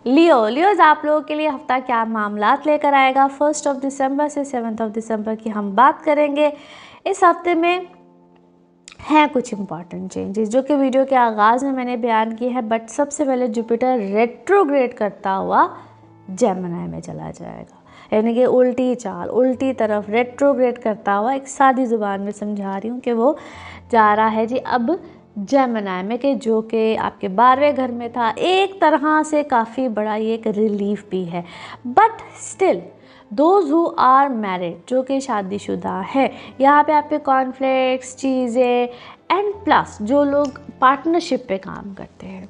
Leos आप लोगों के लिए हफ्ता क्या मामलात लेकर आएगा। 1 दिसंबर से 7 दिसंबर की हम बात करेंगे। इस हफ्ते में हैं कुछ इंपॉर्टेंट चेंजेस जो कि वीडियो के आगाज़ में मैंने बयान किए हैं, बट सबसे पहले जुपिटर रेट्रोग्रेड करता हुआ जेमिनी में चला जाएगा, यानी कि उल्टी चाल, उल्टी तरफ रेट्रोग्रेड करता हुआ। एक सादी ज़ुबान में समझा रही हूँ कि वो जा रहा है जी अब जेमिनी में, कि जो कि आपके 12वें घर में था। एक तरह से काफ़ी बड़ा ये एक रिलीफ भी है, but still those who are married, जो कि शादीशुदा है, यहाँ पे आपके कॉन्फ्लिक्ट्स चीज़ें, एंड प्लस जो लोग पार्टनरशिप पे काम करते हैं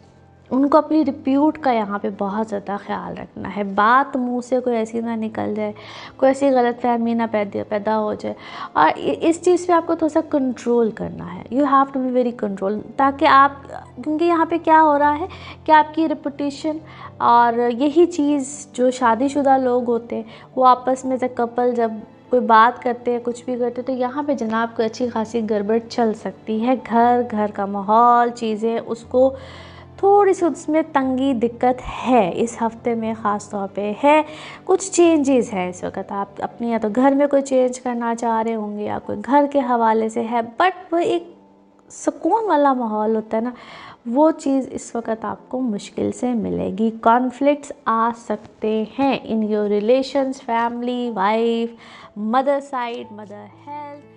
उनको अपनी रिप्यूट का यहाँ पे बहुत ज़्यादा ख्याल रखना है। बात मुंह से कोई ऐसी ना निकल जाए, कोई ऐसी गलतफहमी ना पैदा हो जाए, और इस चीज़ पे आपको थोड़ा सा कंट्रोल करना है। You have to be very control, ताकि आप, क्योंकि यहाँ पे क्या हो रहा है कि आपकी रेपुटेशन और यही चीज़ जो शादीशुदा लोग होते हैं वो आपस में जब कपल जब कोई बात करते हैं, कुछ भी करते हैं, तो यहाँ पे जनाब को अच्छी खासी गड़बड़ चल सकती है। घर का माहौल, चीज़ें, उसको थोड़ी सी उसमें तंगी दिक्कत है इस हफ्ते में, ख़ास तौर पे है। कुछ चेंजेस हैं इस वक्त, आप अपने या तो घर में कोई चेंज करना चाह रहे होंगे या कोई घर के हवाले से है, बट वो एक सुकून वाला माहौल होता है ना, वो चीज़ इस वक्त आपको मुश्किल से मिलेगी। कॉन्फ्लिक्ट्स आ सकते हैं in your relations, family, wife, mother side, mother health.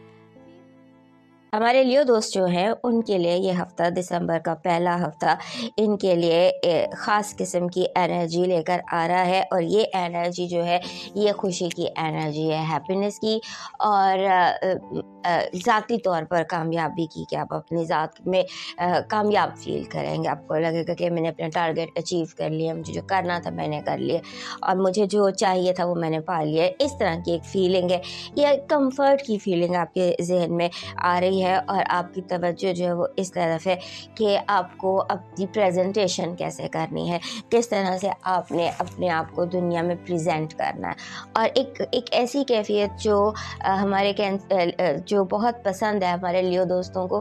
हमारे लियो दोस्त जो हैं उनके लिए ये हफ्ता, दिसंबर का पहला हफ्ता, इनके लिए ख़ास किस्म की एनर्जी लेकर आ रहा है। और ये एनर्जी जो है ये खुशी की एनर्जी है, हैप्पीनेस की, और ज़ाती तौर पर कामयाबी की, कि आप अपनी ज़ात में कामयाब फील करेंगे। आपको लगेगा कि मैंने अपना टारगेट अचीव कर लिया, मुझे जो करना था मैंने कर लिया, और मुझे जो चाहिए था वो मैंने पा लिया। इस तरह की एक फीलिंग है, या कंफर्ट की फीलिंग आपके जहन में आ रही है, और आपकी तवज्जो जो है वो इस तरफ है कि आपको अपनी प्रेजेंटेशन कैसे करनी है, किस तरह से आपने अपने आप को दुनिया में प्रेजेंट करना है। और एक ऐसी कैफियत जो हमारे जो बहुत पसंद है हमारे लियो दोस्तों को,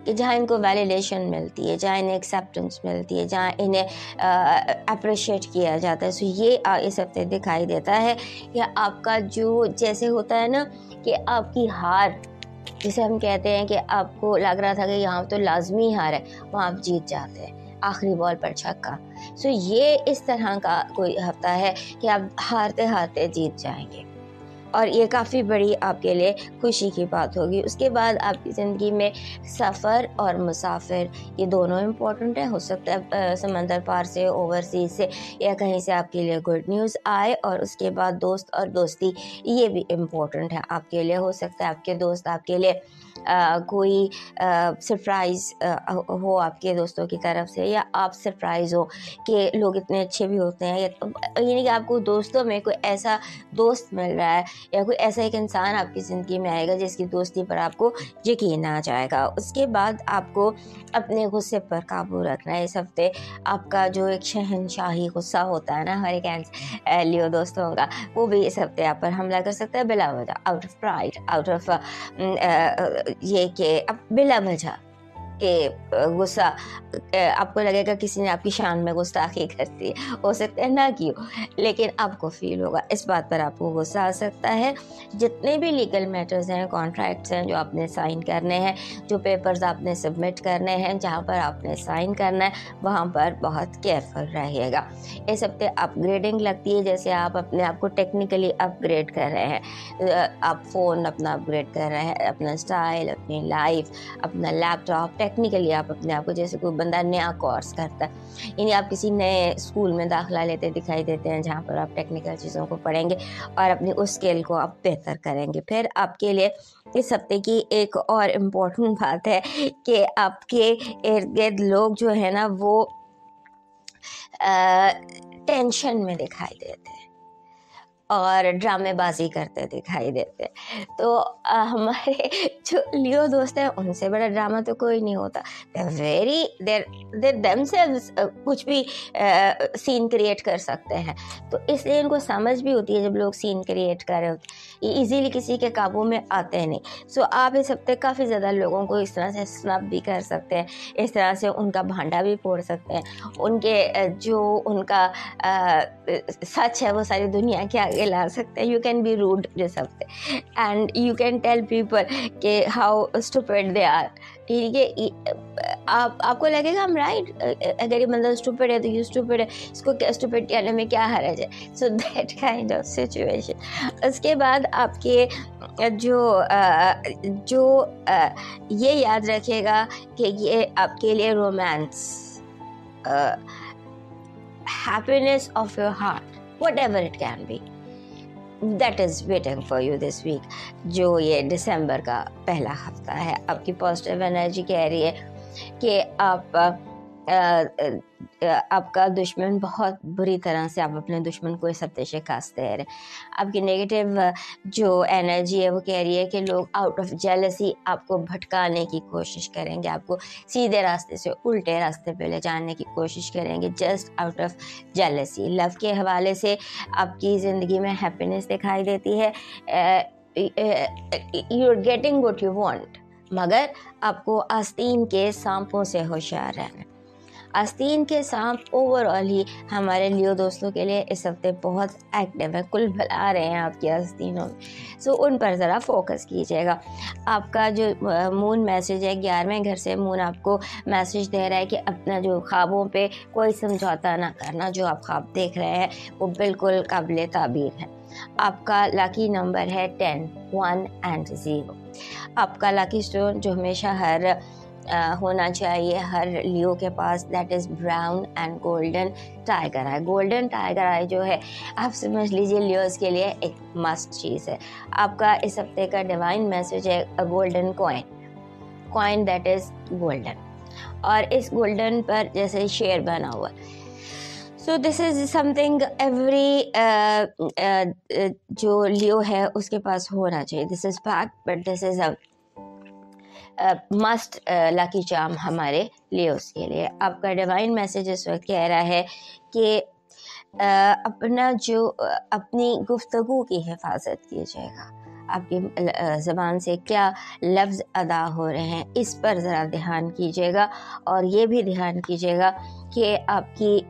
कि जहाँ इनको वैलिडेशन मिलती है, जहाँ इन्हें एक्सेप्टेंस मिलती है, जहाँ इन्हें अप्रिशिएट किया जाता है। सो ये इस हफ्ते दिखाई देता है कि आपका जो, जैसे होता है ना कि आपकी हार, जिसे हम कहते हैं कि आपको लग रहा था कि यहाँ तो लाजमी हार है, वहाँ आप जीत जाते हैं आखिरी बॉल पर छक्का। सो ये इस तरह का कोई हफ्ता है कि आप हारते हारते जीत जाएंगे, और ये काफ़ी बड़ी आपके लिए खुशी की बात होगी। उसके बाद आपकी ज़िंदगी में सफ़र और मुसाफिर, ये दोनों इम्पॉर्टेंट है। हो सकता है समंदर पार से, ओवरसीज से, या कहीं से आपके लिए गुड न्यूज़ आए। और उसके बाद दोस्त और दोस्ती, ये भी इम्पॉर्टेंट है आपके लिए। हो सकता है आपके दोस्त आपके लिए कोई सरप्राइज़ हो आपके दोस्तों की तरफ से, या आप सरप्राइज़ हो, कि लोग इतने अच्छे भी होते हैं, यानी कि आपको दोस्तों में कोई ऐसा दोस्त मिल रहा है, या कोई ऐसा एक इंसान आपकी ज़िंदगी में आएगा जिसकी दोस्ती पर आपको यकीन आ जाएगा। उसके बाद आपको अपने गुस्से पर काबू रखना है। इस हफ्ते आपका जो एक शहनशाही गुस्सा होता है ना हर एक लियो दोस्तों का, वो भी इस हफ्ते आप पर हमला कर सकता है बिला वजह, out of pride, out of ये कि अब बिला वजह के गुस्सा, आपको लगेगा किसी ने आपकी शान में गुस्ताखी कर दी, हो सकता है ना की हो, लेकिन आपको फील होगा, इस बात पर आपको गुस्सा आ सकता है। जितने भी लीगल मैटर्स हैं, कॉन्ट्रैक्ट्स हैं जो आपने साइन करने हैं, जो पेपर्स आपने सबमिट करने हैं, जहाँ पर आपने साइन करना है, वहाँ पर बहुत केयरफुल रहिएगा। इस हफ्ते अपग्रेडिंग लगती है, जैसे आप अपने आप को टेक्निकली अपग्रेड कर रहे हैं। आप फ़ोन अपना अपग्रेड कर रहे हैं, अपना स्टाइल, अपनी लाइफ, अपना लैपटॉप, टेक्निकली आप अपने आप को, जैसे कोई बंदा नया कोर्स करता है, यानी आप किसी नए स्कूल में दाखिला लेते दिखाई देते हैं, जहाँ पर आप टेक्निकल चीज़ों को पढ़ेंगे और अपनी उस स्किल को आप बेहतर करेंगे। फिर आपके लिए इस हफ्ते की एक और इम्पोर्टेंट बात है कि आपके इर्द गिर्द लोग जो है ना वो टेंशन में दिखाई देते हैं, और ड्रामेबाजी करते दिखाई देते हैं। तो हमारे जो लियो दोस्त हैं उनसे बड़ा ड्रामा तो कोई नहीं होता। देर देमसेल्व्स कुछ भी सीन क्रिएट कर सकते हैं। तो इसलिए इनको समझ भी होती है जब लोग सीन क्रिएट कर रहे होते, ये इजीली किसी के काबू में आते हैं नहीं। सो आप इस हफ्ते काफ़ी ज़्यादा लोगों को इस तरह से स्नब भी कर सकते हैं, इस तरह से उनका भांडा भी फोड़ सकते हैं, उनके जो उनका सच है वो सारी दुनिया के आगे ला सकते हैं। You can be rude this हफ्ते end you can tell people कि हाउ स्टूपिड दे आर। ठीक है, आपको लगेगा हम राइट, अगर ये बंदा स्टूपिड है तो ये स्टूपिड है, इसको स्टूपिड कहने में क्या हर्ज है। So that kind of situation. उसके बाद आपके जो ये याद रखिएगा कि ये आपके लिए romance, happiness of your heart, whatever it can be, that is waiting for you this week। जो ये दिसंबर का पहला हफ्ता है, आपकी पॉजिटिव एनर्जी कह रही है कि आपका दुश्मन बहुत बुरी तरह से, आप अपने दुश्मन को इस हफ्ते शिकस्त दे रहे हैं। आपकी नेगेटिव जो एनर्जी है वो कह रही है कि लोग आउट ऑफ जेलसी आपको भटकाने की कोशिश करेंगे, आपको सीधे रास्ते से उल्टे रास्ते पे ले जाने की कोशिश करेंगे, just out of jealousy. Love के हवाले से आपकी ज़िंदगी में हैप्पीनेस दिखाई देती है, you are getting what you want, मगर आपको आस्तीन के सांपों से होशियार रहना। आस्तीन के सांप ओवरऑल ही हमारे लियो दोस्तों के लिए इस हफ्ते बहुत एक्टिव है, कुल भला रहे हैं आपकी आस्तीनों में। सो उन पर ज़रा फोकस कीजिएगा। आपका जो मून मैसेज है, 11वें घर से मून आपको मैसेज दे रहा है कि अपना जो ख्वाबों पे कोई समझौता ना करना, जो आप ख्वाब देख रहे हैं वो बिल्कुल काबिल ताबीर है। आपका लकी नंबर है 10, 1 एंड 0। आपका लकी स्टोन जो हमेशा हर होना चाहिए हर लियो के पास, that is brown and golden tiger eye. Golden tiger eye जो है आप समझ लीजिए लियोस के लिए एक मस्ट चीज़ है। आपका इस हफ्ते का डिवाइन मैसेज है अ golden coin that is golden, और इस गोल्डन पर जैसे शेर बना हुआ। So this is something every जो लियो है उसके पास होना चाहिए। This is fact, but this is must lucky charm हमारे लियोस के लिए। आपका डिवाइन मैसेज इस वक्त कह रहा है कि अपना जो अपनी गुफ्तगू की हिफाजत कीजिएगा। आपकी ज़बान से क्या लफ्ज़ अदा हो रहे हैं इस पर ज़रा ध्यान कीजिएगा, और ये भी ध्यान कीजिएगा कि आपकी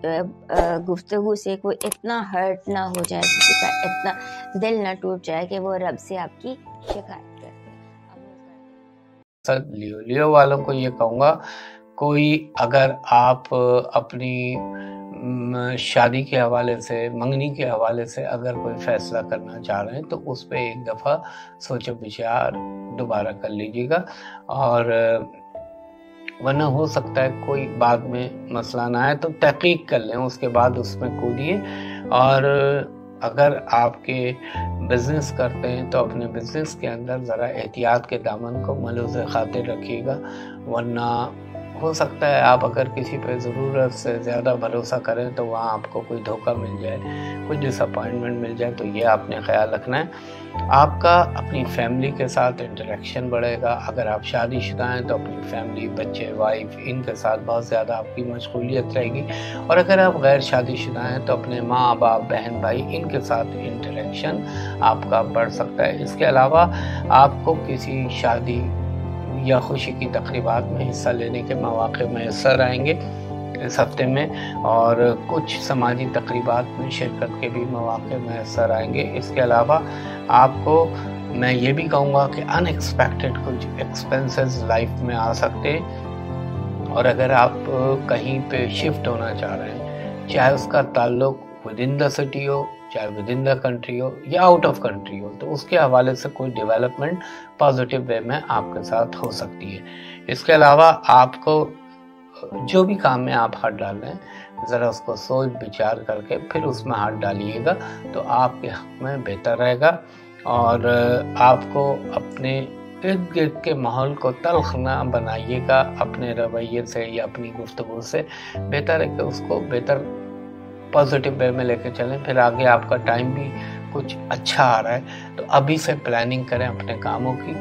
गुफ्तगू से कोई इतना हर्ट ना हो जाए, किसी का इतना दिल ना टूट जाए कि वो रब से आपकी शिकायत। लियो वालों को ये कहूँगा, कोई अगर आप अपनी शादी के हवाले से, मंगनी के हवाले से अगर कोई फैसला करना चाह रहे हैं तो उस पर एक दफ़ा सोच विचार दोबारा कर लीजिएगा, और वरना हो सकता है कोई बाद में मसला ना आए, तो तहकीक कर लें, उसके बाद उसमें कूदिए। और अगर आपके बिज़नेस करते हैं तो अपने बिज़नेस के अंदर ज़रा एहतियात के दामन को मलूज़ खातिर रखिएगा, वरना हो सकता है आप अगर किसी पे ज़रूरत से ज़्यादा भरोसा करें तो वहाँ आपको कोई धोखा मिल जाए, कोई डिसअपॉइंटमेंट मिल जाए, तो ये आपने ख्याल रखना है। आपका अपनी फैमिली के साथ इंटरेक्शन बढ़ेगा। अगर आप शादीशुदा हैं तो अपनी फैमिली, बच्चे, वाइफ, इनके साथ बहुत ज़्यादा आपकी मशगूलियत रहेगी, और अगर आप गैर शादीशुदा हैं तो अपने माँ बाप, बहन भाई, इनके साथ इंटरेक्शन आपका बढ़ सकता है। इसके अलावा आपको किसी शादी या खुशी की तकरीबात में हिस्सा लेने के मौके मैसर आएंगे इस हफ्ते में, और कुछ समाजी तकरीबात में शिरकत के भी मौके मैसर आएंगे। इसके अलावा आपको मैं ये भी कहूँगा कि अनएक्सपेक्टेड कुछ एक्सपेंसेस लाइफ में आ सकते हैं, और अगर आप कहीं पे शिफ्ट होना चाह रहे हैं, चाहे उसका ताल्लुक विद इन द सिटी हो, चाहे विद इन द कंट्री हो या आउट ऑफ कंट्री हो, तो उसके हवाले से कोई डेवलपमेंट पॉजिटिव वे में आपके साथ हो सकती है। इसके अलावा आपको जो भी काम में आप हाथ डाल रहे हैं, ज़रा उसको सोच विचार करके फिर उसमें हाथ डालिएगा, तो आपके हक़ में बेहतर रहेगा। और आपको अपने इर्द गिर्द के माहौल को तल्ख ना बनाइएगा अपने रवैये से या अपनी गुफ्तगू से। बेहतर है कि उसको बेहतर पॉजिटिव वे में लेके चलें, फिर आगे आपका टाइम भी कुछ अच्छा आ रहा है, तो अभी से प्लानिंग करें अपने कामों की,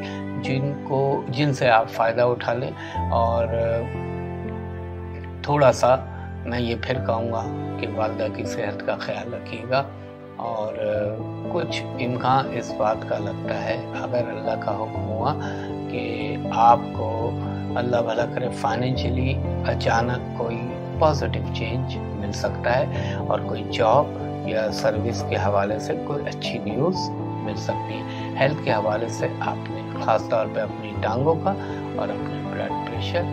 जिनसे आप फ़ायदा उठा लें। और थोड़ा सा मैं ये फिर कहूँगा कि वालिदा की सेहत का ख्याल रखिएगा। और कुछ इम्कान इस बात का लगता है, अगर अल्लाह का हुक्म हुआ कि आपको अल्लाह भला करे फाइनेंशियली अचानक कोई पॉजिटिव चेंज मिल सकता है और कोई जॉब या सर्विस के हवाले से कोई अच्छी न्यूज़ मिल सकती है। हेल्थ के हवाले से आपने ख़ास तौर पे अपनी टांगों का और अपने ब्लड प्रेशर